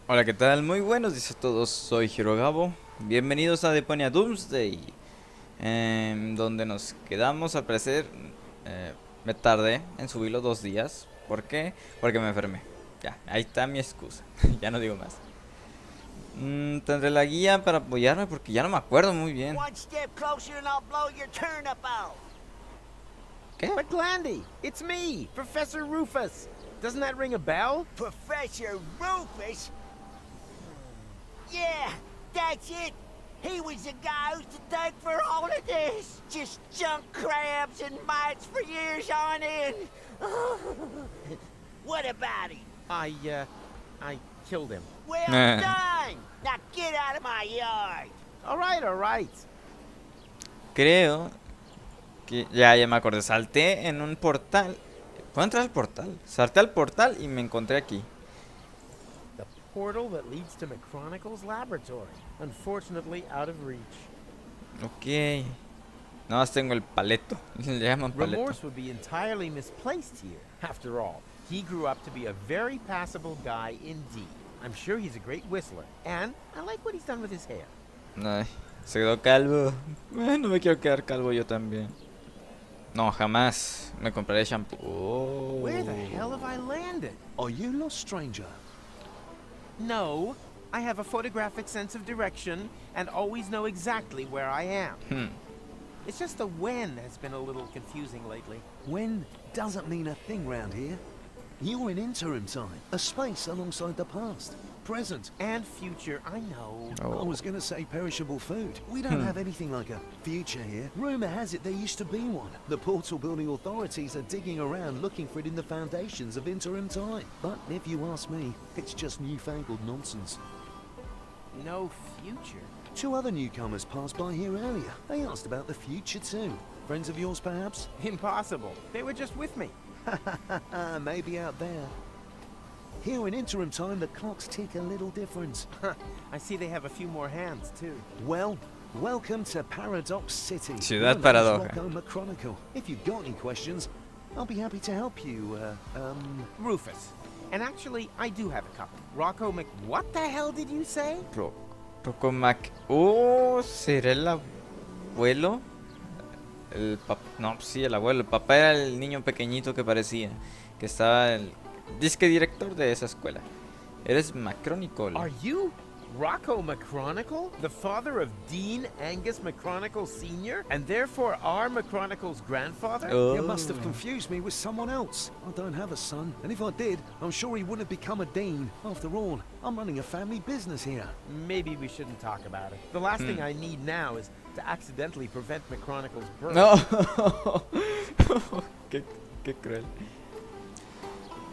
Hola, ¿qué tal? Muy buenos días a todos, soy HiroGabo. Bienvenidos a Deponia Doomsday, donde nos quedamos. Al parecer, me tardé en subirlo 2 días. ¿Por qué? Porque me enfermé. Ya, ahí está mi excusa. Ya no digo más. Tendré la guía para apoyarme porque ya no me acuerdo muy bien. One step closer and I'll blow your turnip out. ¿Qué? But Glandy, it's me, Professor Rufus. Doesn't that ring a bell? Professor Rufus? Yeah, that's it. He was the guy who's to thank for all of this. Just junk crabs and mites for years on end. What about him? I killed him. Well done. Now get out of my yard. All right. Creo que ya me acordé. Salté en un portal. ¿Puedo entrar al portal? Salté al portal y me encontré aquí. The portal that leads to McChronicle's laboratory. Unfortunately, out of reach. Ok. Nada más tengo el paleto. Le llaman paleto. Remorse would be entirely misplaced here. After all, he grew up to be a very passable guy indeed. I'm sure he's a great whistler, and I like what he's done with his hair. Ay, se quedó calvo. No me quiero quedar calvo yo también. No, jamás me compraré shampoo. Oh. Where the hell have I landed? Are you lost, stranger? No, I have a photographic sense of direction and always know exactly where I am. It's just the when has been a little confusing lately. When doesn't mean a thing round here. You're in interim time, a space alongside the past, present, And future, I know. Oh. I was going to say perishable food. We don't have anything like a future here. Rumor has it there used to be one. The portal building authorities are digging around looking for it in the foundations of interim time. But if you ask me, it's just newfangled nonsense. No future. 2 other newcomers passed by here earlier. They asked about the future too. Friends of yours, perhaps? Impossible. They were just with me. Maybe out there. Here in interim time, the clocks tick a little different. I see they have a few more hands, too. Well, welcome to Paradox City. Ciudad My name's Paradoja. Rocco McChronicle. If you've got any questions, I'll be happy to help you. Rufus. And actually, I do have a couple. Rocco Mc... What the hell did you say? Rocco Mac. Oh, ¿será el abuelo? El papá. No, sí, el abuelo. El papá era el niño pequeñito que parecía. Que estaba el disque director de esa escuela. Eres McChronicle. Are you Rocco McChronicle? The father of Dean Angus McChronicle Sr.? And therefore our McChronicle's grandfather? Oh. You must have confused me with someone else. I don't have a son, and if I did, I'm sure he wouldn't have become a dean. After all, I'm running a family business here. Maybe we shouldn't talk about it. The last thing I need now is to accidentally prevent McChronicle's birth. No. qué cruel.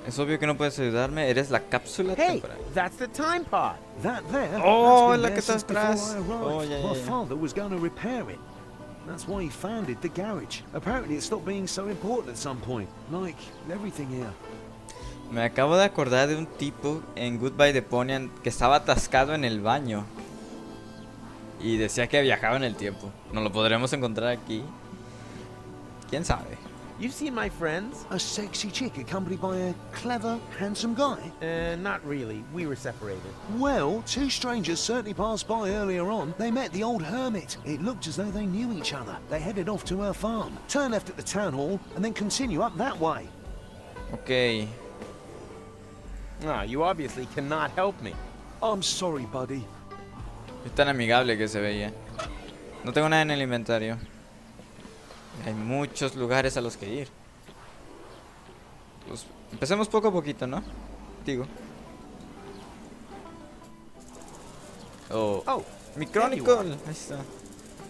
Es obvio que no puedes ayudarme. Eres la cápsula Hey, temporal. that's the time pod. That there? Oh, that's been la there que está since before atrás. I arrived. Oh, yeah, My yeah. father was going to repair it. That's why he founded the garage. Apparently it stopped being so important at some point. Like everything here. Me acabo de acordar de un tipo en Goodbye Deponia que estaba atascado en el baño. Y decía que viajaba en el tiempo. ¿Nos lo podremos encontrar aquí? ¿Quién sabe? You've seen my friends? A sexy chick accompanied by a clever, handsome guy? Not really. We were separated. Well, 2 strangers certainly passed by earlier on. They met the old hermit. It looked as though they knew each other. They headed off to her farm, turn left at the town hall, and then continue up that way. Ok. Ah, you obviously cannot help me. I'm sorry, buddy. Es tan amigable que se veía. No tengo nada en el inventario. Hay muchos lugares a los que ir. Pues empecemos poco a poquito, ¿no? Digo. Oh. Oh, Mi there you Chronicle. are. Ahí está.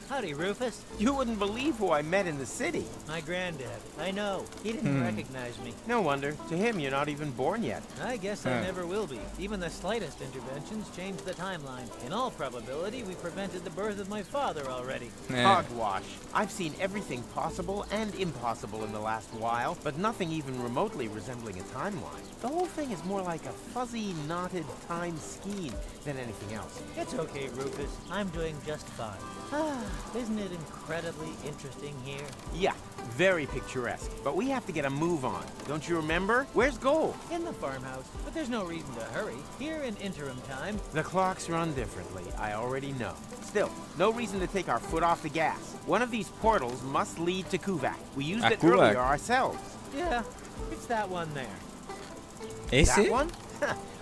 Howdy, Rufus. You wouldn't believe who I met in the city. My granddad. I know. He didn't recognize me. No wonder. To him, you're not even born yet. I guess I never will be. Even the slightest interventions change the timeline. In all probability, we prevented the birth of my father already. Hogwash. I've seen everything possible and impossible in the last while, but nothing even remotely resembling a timeline. The whole thing is more like a fuzzy, knotted time scheme than anything else. It's okay, Rufus. I'm doing just fine. Isn't it incredibly interesting here? Yeah, very picturesque. But we have to get a move on. Don't you remember? Where's Gold? In the farmhouse, but there's no reason to hurry. Here in interim time, The clocks run differently, I already know. Still, no reason to take our foot off the gas. One of these portals must lead to Kuvak. We used it Kuvak. earlier ourselves. yeah, it's that one there. ¿Ese? That one?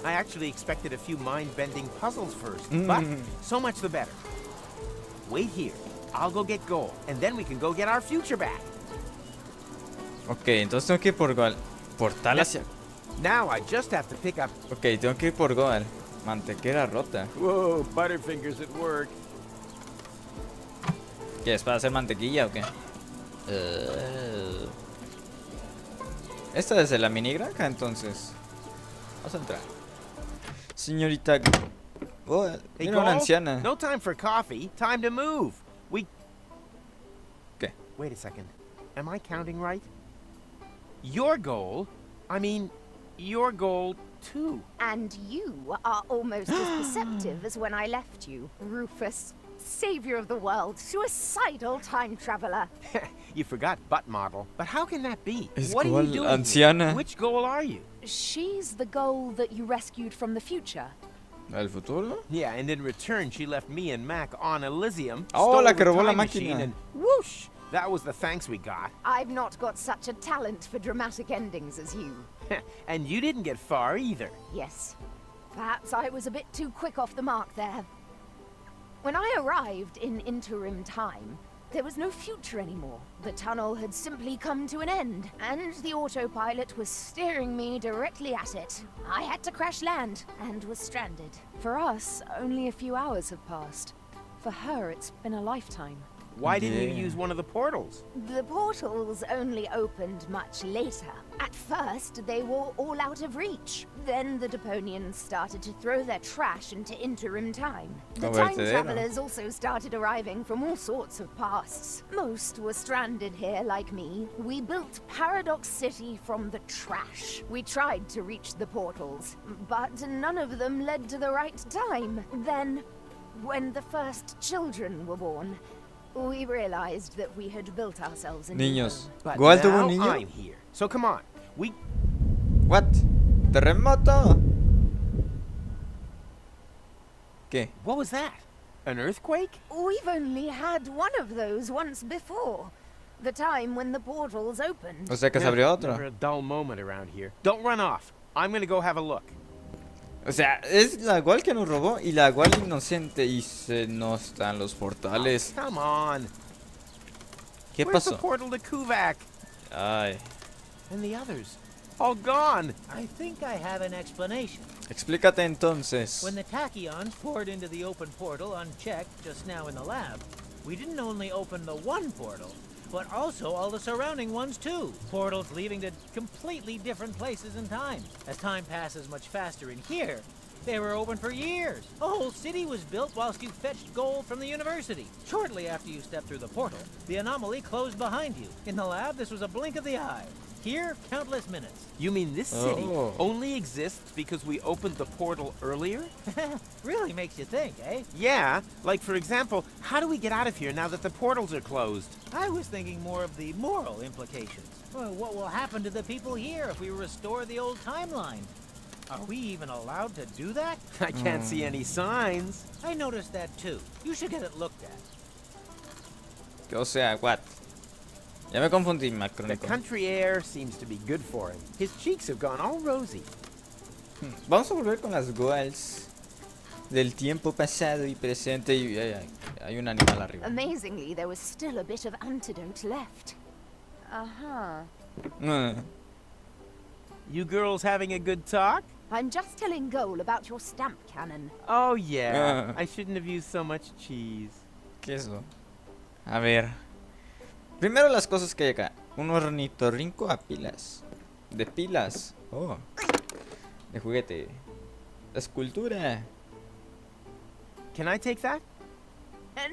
I actually expected a few mind-bending puzzles first, but so much the better. Wait here. I'll go get Gold, and then we can go get our future back. Ok, entonces tengo que ir por Goal. Portal hacia... Now I just have to pick up... Ok, tengo que ir por Goal. Mantequera rota. Whoa, Butterfingers at work. ¿Qué es para hacer mantequilla o qué? Esta es la mini granja, entonces. Vamos a entrar. Señorita... Oh, Hey, mira una Gold, anciana. no time for coffee. Time to move. ¿Qué? Wait a second. Am I counting right? Your goal? I mean, your goal too. And you are almost as perceptive as when I left you, Rufus. Savior of the world, suicidal time traveler. You forgot butt model. But how can that be? Es What are Goal you doing anciana. here? Which goal are you? She's the goal that you rescued from the future. ¿El futuro? Yeah, and in return, she left me and Mac on Elysium. Oh, stole la que the robó la time machine, máquina. and whoosh! That was the thanks we got. I've not got such a talent for dramatic endings as you. And you didn't get far either. Yes. Perhaps I was a bit too quick off the mark there. When I arrived in interim time, there was no future anymore. The tunnel had simply come to an end, and the autopilot was steering me directly at it. I had to crash land, and was stranded. For us, only a few hours have passed. For her, it's been a lifetime. Why didn't you Yeah. use one of the portals? The portals only opened much later. At first, they were all out of reach. Then the Deponians started to throw their trash into interim time. The time vertedero. travelers also started arriving from all sorts of pasts. Most were stranded here like me. We built Paradox City from the trash. We tried to reach the portals, but none of them led to the right time. Then, when the first children were born, we realized that we had built ourselves a new Niños. home. But ¿Goal tuvo now un niño? I'm here. So come on. What? Terremoto. ¿Qué? What was that? An earthquake? We've only had one of those once before. The time when the portals opened. O sea que se abrió Never otro. a dull moment around here. Don't run off. I'm gonna go have a look. O sea, es la Goal que nos robó y la Goal inocente. Y se no están los portales. Come on. ¿Qué Where's the pasó? portal to Kuvak? Ay. And the others? All gone. I think I have an explanation. Explícate entonces. When the tachyons poured into the open portal unchecked just now in the lab, we didn't only open the one portal, but also all the surrounding ones too. Portals leading to completely different places in time. As time passes much faster in here, they were open for years. A whole city was built whilst you fetched gold from the university. Shortly after you stepped through the portal, the anomaly closed behind you. In the lab, this was a blink of the eye. Here, countless minutes. You mean this city Oh. only exists because we opened the portal earlier? Really makes you think, eh? Yeah, like for example, how do we get out of here now that the portals are closed? I was thinking more of the moral implications. Well, what will happen to the people here if we restore the old timeline? Are we even allowed to do that? I can't see any signs. I noticed that too. You should get it looked at. O sea, what? Ya me confundí, The Macrónico. country air seems to be good for him. His cheeks have gone all rosy. Vamos a volver con las Goals del tiempo pasado y presente. Y hay un animal arriba. Amazingly, there was still a bit of antidote left. Uh-huh. Mm. You girls having a good talk? I'm just telling Goal about your stamp cannon. Oh yeah, I shouldn't have used so much cheese. ¿Qué es eso? A ver. Primero las cosas que hay acá. Un ornitorrinco a pilas. De pilas. Oh. De juguete. Escultura. Can I take that?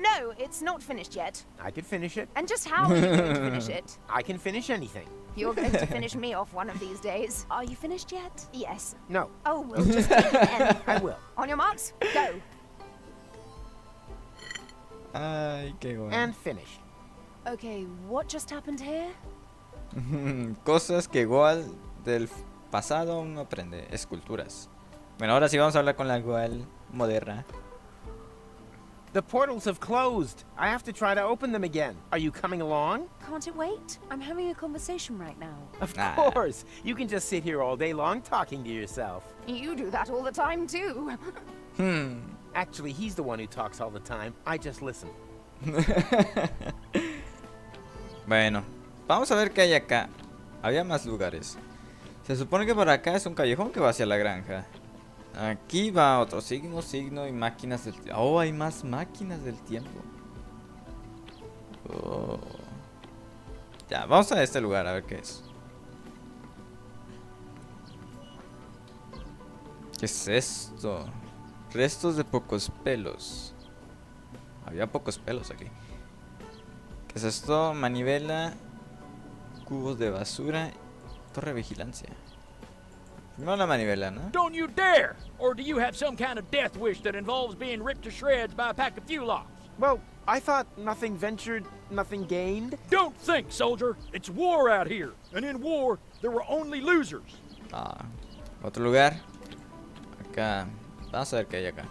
No, it's not finished yet. I could finish it. And just how are you going to finish it? I can finish anything. You're going to finish me off one of these days. Are you finished yet? Yes. No, Oh, we'll just take it then. I will. On your marks, go. Ay, qué bueno. And finish. Okay, what just happened here? Cosas que igual del pasado uno aprende. Esculturas. Bueno, ahora sí vamos a hablar con la igual moderna. The portals have closed. I have to try to open them again. Are you coming along? Can't it wait? I'm having a conversation right now. Of Ah. course. You can just sit here all day long talking to yourself. You do that all the time, too. Actually, he's the one who talks all the time. I just listen. Bueno, vamos a ver qué hay acá. Había más lugares. Se supone que por acá es un callejón que va hacia la granja. Aquí va otro signo y máquinas del tiempo. Oh, hay más máquinas del tiempo. Oh. Ya, vamos a este lugar a ver qué es. ¿Qué es esto? Restos de pocos pelos. Había pocos pelos aquí. ¿Qué es esto? Manivela, cubos de basura, torre de vigilancia. No la manivela, ¿no? Don't you dare! Or do you have some kind of death wish that involves being ripped to shreds by a pack of Fulocks? Well, I thought nothing ventured, nothing gained. Don't think, soldier! It's war out here, and in war, there were only losers. Ah, otro lugar. Acá. Vamos a ver qué hay acá.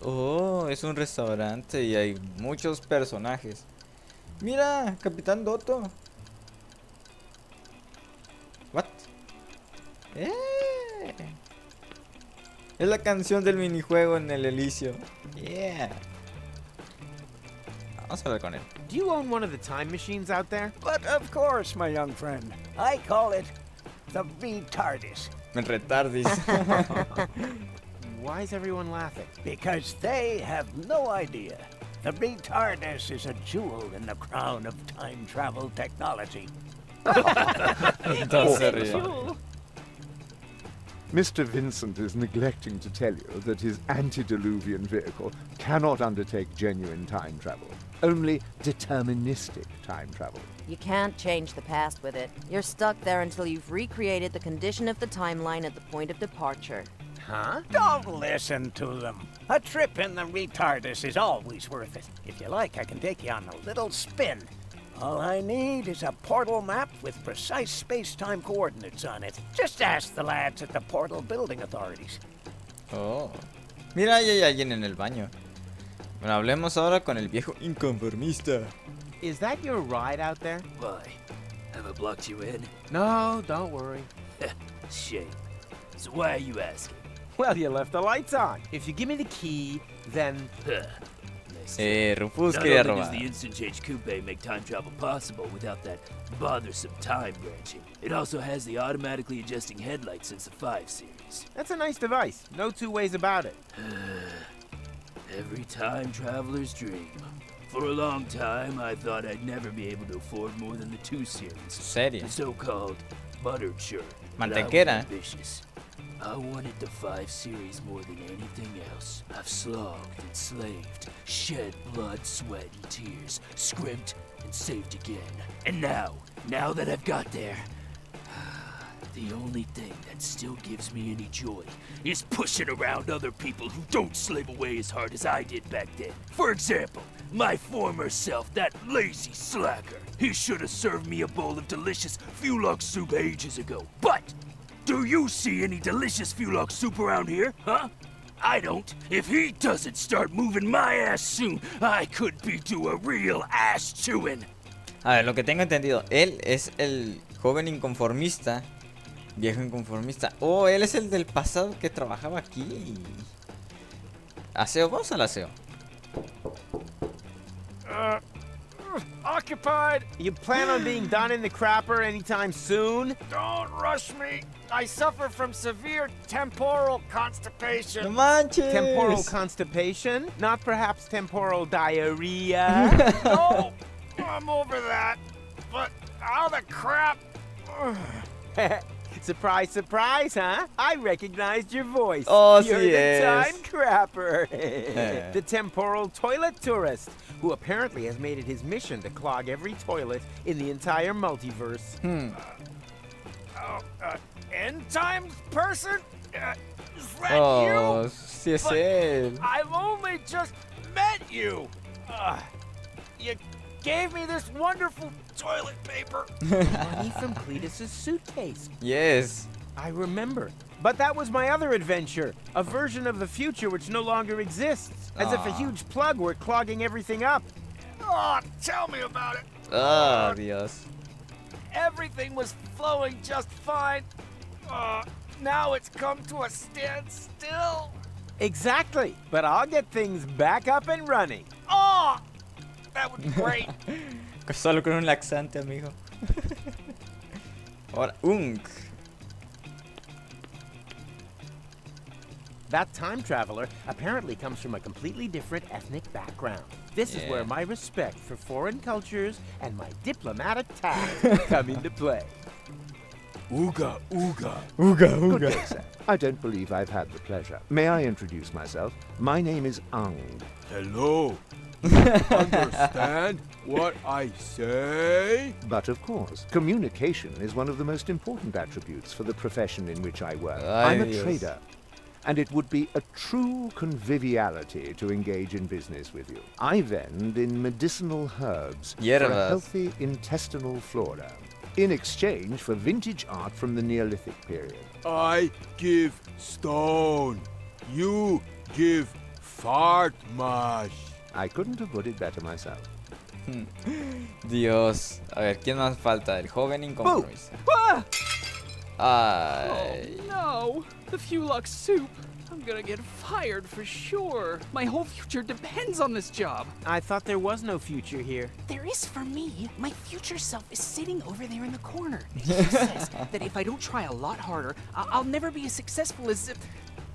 Oh, es un restaurante y hay muchos personajes. Mira, Capitán Doto. What? Es la canción del minijuego en el Elicio. Yeah. Vamos a hablar con él. Do you own one of the time machines out there? But of course, my young friend. I call it the retardis. Me retardis. Why is everyone laughing? Because they have no idea. The retardis is a jewel in the crown of time travel technology. Entonces se ríe. Mr. Vincent is neglecting to tell you that his antediluvian vehicle cannot undertake genuine time travel, only deterministic time travel. You can't change the past with it. You're stuck there until you've recreated the condition of the timeline at the point of departure. Huh? Don't listen to them. A trip in the retardis is always worth it. If you like, I can take you on a little spin. All I need is a portal map with precise space-time coordinates on it. Just ask the lads at the portal building authorities. Oh. Mira, ahí hay alguien en el baño. Bueno, hablemos ahora con el viejo inconformista. Is that your ride out there? Why? Have I blocked you in? No, don't worry. Shame. So why are you asking? Well, you left the lights on. If you give me the key, then... Nice. Rufus Not quería only does robar. the instant change coupe make time travel possible without that bothersome time branching, it also has the automatically adjusting headlights since the 5 series. That's a nice device. No two ways about it. Every time traveler's dream. For a long time, I thought I'd never be able to afford more than the 2 series. Seria. The so-called buttered shirt. But I was Mantequera. ambitious. I wanted the 5 series more than anything else. I've slogged and slaved, shed blood, sweat, and tears, scrimped and saved again. And now that I've got there, the only thing that still gives me any joy is pushing around other people who don't slave away as hard as I did back then. For example, my former self, that lazy slacker. He should have served me a bowl of delicious Fulux soup ages ago. But do you see any delicious Fulux soup around here, huh? I don't. If he doesn't start moving my ass soon, I could be due a real ass chewing. A ver, lo que tengo entendido, él es el joven inconformista, viejo inconformista. Oh, él es el del pasado que trabajaba aquí. Aseo, vamos al aseo. Occupied! You plan on being done in the crapper anytime soon? Don't rush me! I suffer from severe temporal No constipation. manches. Temporal constipation? Not perhaps temporal diarrhea? No! I'm over that. But how the crap? Surprise, surprise, huh? I recognized your voice. Oh, You're sí the es. time crapper. The temporal toilet tourist, who apparently has made it his mission to clog every toilet in the entire multiverse. End times person? Is that Oh, you? Sí, es But él. I've only just met you. You gave me this wonderful toilet paper. Money from Cletus's suitcase. Yes. I remember. But that was my other adventure. A version of the future which no longer exists. As if a Aw. huge plug were clogging everything up. Oh, tell me about it. Oh, Dios. Everything was flowing just fine. Now it's come to a standstill. Exactly. But I'll get things back up and running. Oh, that would be great. Solo con un laxante, amigo. Ahora, That time traveler apparently comes from a completely different ethnic background. This is where my respect for foreign cultures and my diplomatic tact come into play. Ooga, ooga. Good day, sir. I don't believe I've had the pleasure. May I introduce myself? My name is Ang. Hello. Understand what I say? But of course, communication is one of the most important attributes for the profession in which I work. Ay, I'm a Dios. trader, and it would be a true conviviality to engage in business with you. I vend in medicinal herbs for a Hierbas. healthy intestinal flora, in exchange for vintage art from the Neolithic period. I give stone. You give fart mash. I couldn't have put it better myself. Dios. A ver, ¿quién más falta? El joven inconformista. Ay. No, the Fulux soup. I'm gonna get fired for sure. My whole future depends on this job. I thought there was no future here. There is for me. My future self is sitting over there in the corner. He says that if I don't try a lot harder, I'll never be as successful as,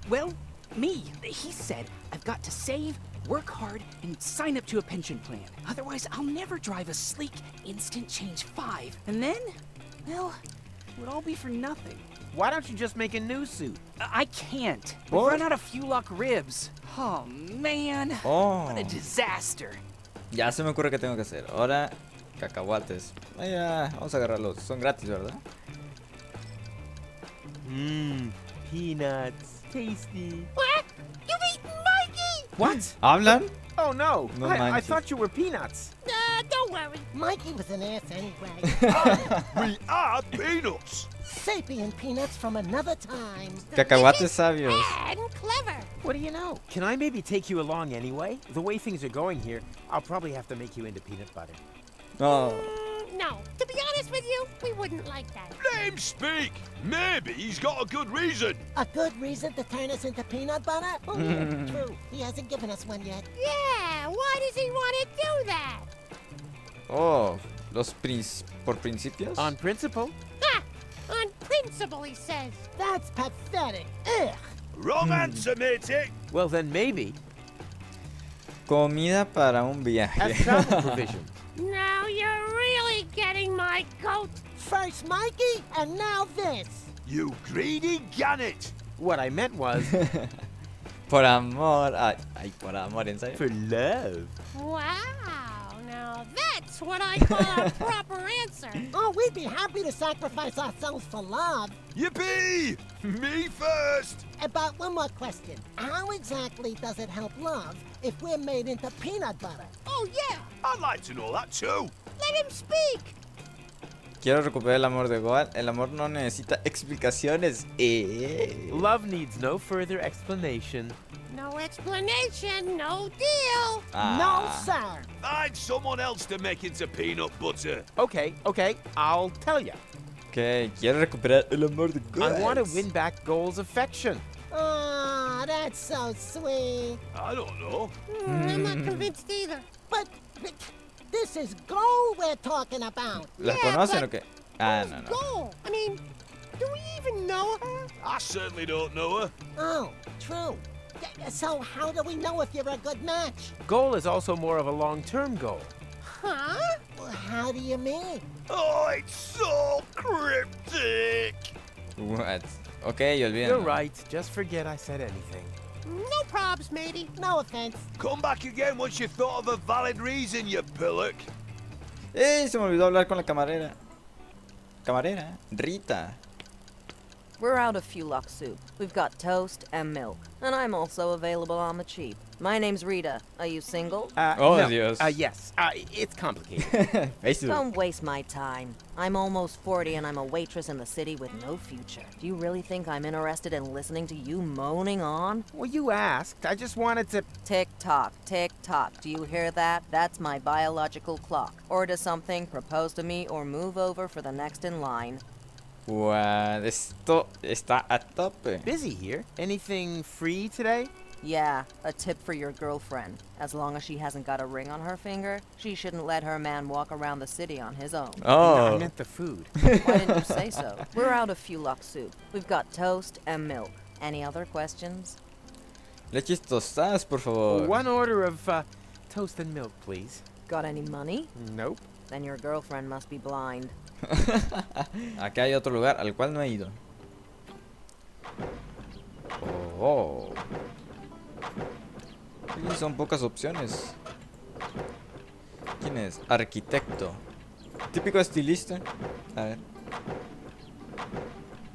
well, me. He said I've got to save, work hard, and sign up to a pension plan. Otherwise, I'll never drive a sleek Instant Change 5. And then, well, it would all be for nothing. Why don't you just make a new suit? I can't. We've What? run out of Fulux ribs. Oh, man. Oh. What a disaster. Ya se me ocurre que tengo que hacer. Ahora, cacahuates. Ya, vamos a agarrarlos. Son gratis, ¿verdad? Peanuts. Tasty. What? You've eaten Mikey! What? ¿Hablan? Oh no! No I manches. thought you were Peanuts. Don't worry. Mikey was an ass anyway. We are peanuts. Sapient peanuts from another time. Cacahuates sabios. And clever. What do you know? Can I maybe take you along anyway? The way things are going here, I'll probably have to make you into peanut butter. No. No, to be honest with you, we wouldn't like that. Let him speak. Maybe he's got a good reason. A good reason to turn us into peanut butter? Oh, yeah, true. He hasn't given us one yet. Yeah, why does he want to do that? Oh, por principios. On principle? Ha! On principle, he says. That's pathetic. Ugh. Wrong answer, matey. Well, then maybe Comida para un as viaje. travel provisions. Now you're really getting my goat. First Mikey, and now this. You greedy gannet. What I meant was Por amor. Ay, por amor, ¿en serio? for love. Wow, now that's what I call a proper answer. Oh, we'd be happy to sacrifice ourselves for love. Yippee! Me first. But one more question. How exactly does it help love if we're made into peanut butter? Oh, yeah. I'd like to know that too. Let him speak. Quiero recuperar el amor de Goal. El amor no necesita explicaciones. Love needs no further explanation. No explanation, no deal. Ah. No, sir. Find someone else to make into peanut butter. Okay, I'll tell you. Ok, quiero recuperar el amor de Goal. I want to win back Goal's affection. Oh, that's so sweet. I don't know. I'm not convinced either. But this is Goal we're talking about. ¿Las conocen o qué? Ah, no, no. Goal? I mean, do we even know her? I certainly don't know her. Oh, true. So how do we know if you're a good match? Goal is also more of a long-term goal. Huh? Well, how do you mean? Oh, it's so cryptic. What? Ok, olvídenlo. You're right. Just forget I said anything. No probs, matey. No offense. Come back again once you've thought of a valid reason, you pillock. Se me olvidó hablar con la camarera. Camarera, Rita. We're out of Fulok soup. We've got toast and milk. And I'm also available on the cheap. My name's Rita. Are you single? Oh, no. Dios. Yes. It's complicated. Facebook. Don't waste my time. I'm almost 40 and I'm a waitress in the city with no future. Do you really think I'm interested in listening to you moaning on? Well, you asked. I just wanted to... Tick tock, tick tock. Do you hear that? That's my biological clock. Order something, propose to me, or move over for the next in line. What? Esto está a tope. Busy here. Anything free today? Yeah, a tip for your girlfriend. As long as she hasn't got a ring on her finger, she shouldn't let her man walk around the city on his own. No, I Oh. meant the food. Why didn't you say so? We're out of Fulok soup. We've got toast and milk. Any other questions? Leches tostadas, por favor. One order of toast and milk, please. Got any money? Nope. Then your girlfriend must be blind. Acá hay otro lugar al cual no he ido. Oh. Sí, son pocas opciones. ¿Quién es? Arquitecto. Típico estilista. A ver.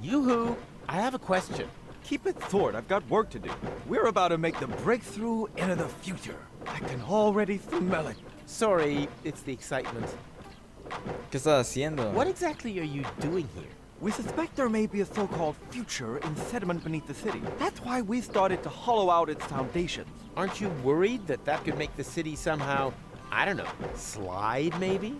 Yoo-hoo! I have a question. Keep it short, I've got work to do. We're about to make the breakthrough into the future. I can already smell it. Sorry, it's the excitement. ¿Qué estás haciendo? What exactly are you doing here? We suspect there may be a so-called future in sediment beneath the city. That's why we started to hollow out its foundations. Aren't you worried that that could make the city somehow, I don't know, slide maybe?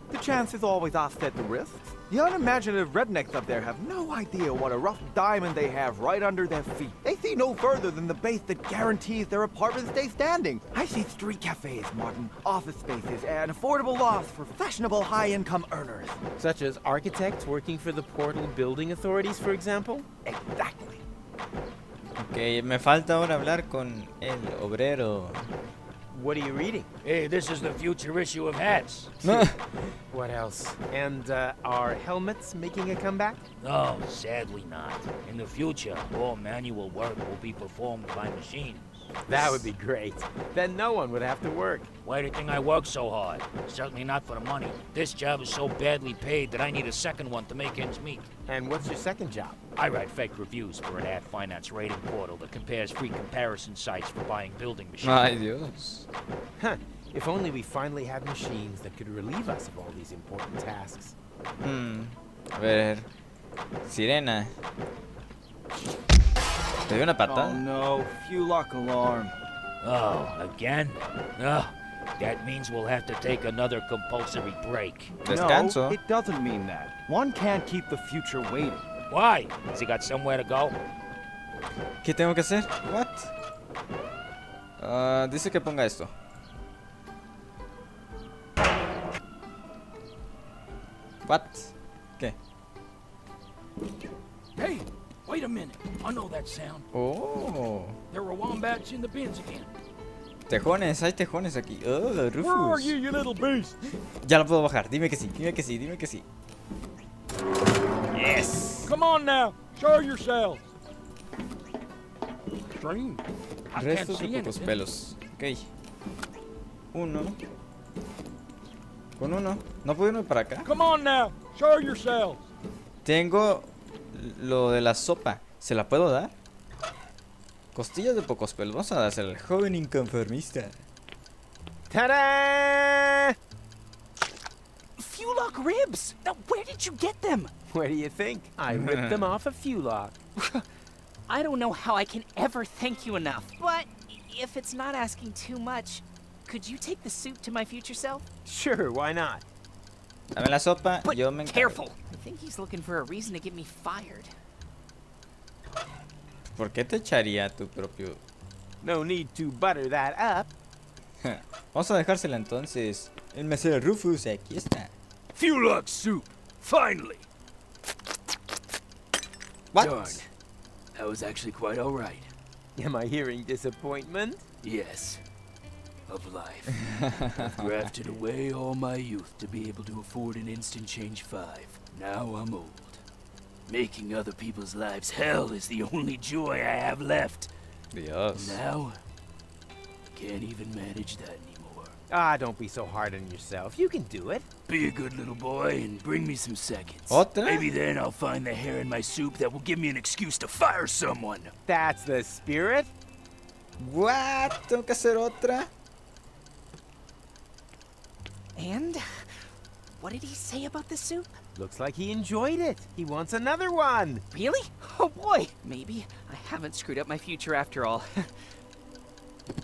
The chances always offset the risks. The unimaginative rednecks up there have no idea what a rough diamond they have right under their feet. They see no further than the base that guarantees their apartments stay standing. I see street cafes, Martin, office spaces, and affordable lofts for fashionable high-income earners. Such as architects working for the Portal Building Authorities, for example? Exactly. Ok, me falta ahora hablar con el obrero. What are you reading? Hey, this is the future issue of hats. What else? And are helmets making a comeback? No, sadly not. In the future, all manual work will be performed by machines. That would be great. Then no one would have to work. Why do you think I work so hard? Certainly not for the money. This job is so badly paid that I need a second one to make ends meet. And what's your second job? I write fake reviews for an ad finance rating portal that compares free comparison sites for buying building machines. Ay, Dios. Huh. If only we finally had machines that could relieve us of all these important tasks. A ver. Sirena. ¿Te dio una patada? Oh no, Fulok alarm. Oh, again? Oh, that means we'll have to take another compulsory break. Descanso. No, it doesn't mean that. One can't keep the future waiting. Why? Has he got somewhere to go? ¿Qué tengo que hacer? What? Dice que ponga esto. What? ¿Qué? Hey, wait a minute. I know that sound. Oh. There were wombats in the bins again. Tejones, hay tejones aquí. Oh, Where are Rufus. you little beast? Ya lo puedo bajar. Dime que sí, dime que sí, dime que sí. Yes. Come on now, show yourselves. Strange. I can't Restos de see pocos anything. pelos. Ok. Uno. Con uno. ¿No puedo irme para acá? Come on now, show yourselves. Tengo lo de la sopa. ¿Se la puedo dar? Costillas de pocos pelos. Vamos a dársela al joven inconformista. Ta-da! Fulok ribs! Now, where did you get them? Where do you think? I ripped them off of Fulok. I don't know how I can ever thank you enough. But if it's not asking too much, could you take the soup to my future self? Sure, why not? Dame la sopa, But yo me encargo. careful. I think he's looking for a reason to get me fired. ¿Por qué te echaría tu propio...? No need to butter that up. Vamos a dejársela entonces. El mesero Rufus, aquí está. Fulok soup! Finally! What? Darn. That was actually quite alright. Am I hearing disappointment? Yes. Of life. I've grafted away all my youth to be able to afford an instant change 5. Now I'm old. Making other people's lives hell is the only joy I have left. Dios. Now, can't even manage that anymore. Ah, don't be so hard on yourself. You can do it. Be a good little boy and bring me some seconds. ¿Otra? Maybe then I'll find the hair in my soup that will give me an excuse to fire someone. That's the spirit. What? ¿Tengo que hacer otra? And what did he say about the soup? Looks like he enjoyed it. He wants another one. Really? Oh boy. Maybe I haven't screwed up my future after all.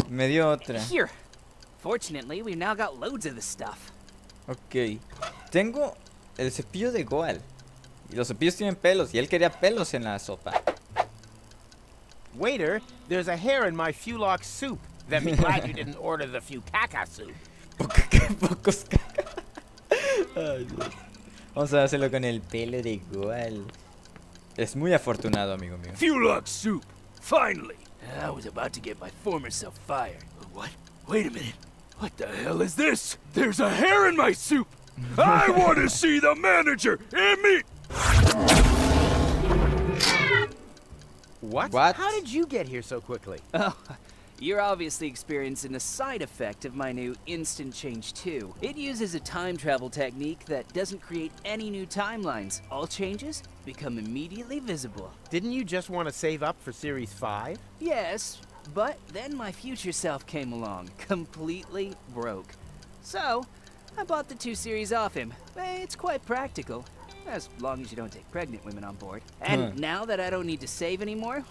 Me dio otra. Here. Fortunately, we've now got loads of this stuff. Ok. Tengo el cepillo de Goal. Y los cepillos tienen pelos. Y él quería pelos en la sopa. Waiter, there's a hair in my Fulock soup. Then be glad you didn't order the Fukaka soup. Pocos caca. Ay, Dios. Vamos a hacerlo con el pelo de Goal. Es muy afortunado, amigo mío. Fulock soup! Finally! I was about to get my former self fired. What? Wait a minute. What the hell is this? There's a hair in my soup! I want to see the manager and me! What? What? How did you get here so quickly? Oh, you're obviously experiencing a side effect of my new Instant Change 2. It uses a time travel technique that doesn't create any new timelines. All changes become immediately visible. Didn't you just want to save up for Series 5? Yes, but then my future self came along, completely broke. So, I bought the 2 series off him. It's quite practical, as long as you don't take pregnant women on board. And now that I don't need to save anymore,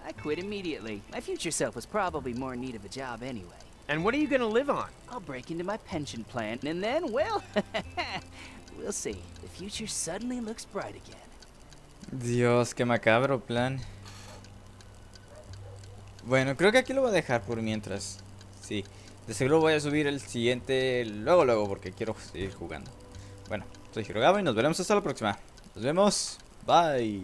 I quit immediately. My future self was probably more in need of a job anyway. And what are you gonna live on? I'll break into my pension plan, and then, well, we'll see. The future suddenly looks bright again. Dios, qué macabro plan. Bueno, creo que aquí lo voy a dejar por mientras. Sí, de seguro voy a subir el siguiente luego, porque quiero seguir jugando. Bueno, soy HiroGabo y nos veremos hasta la próxima. Nos vemos. Bye.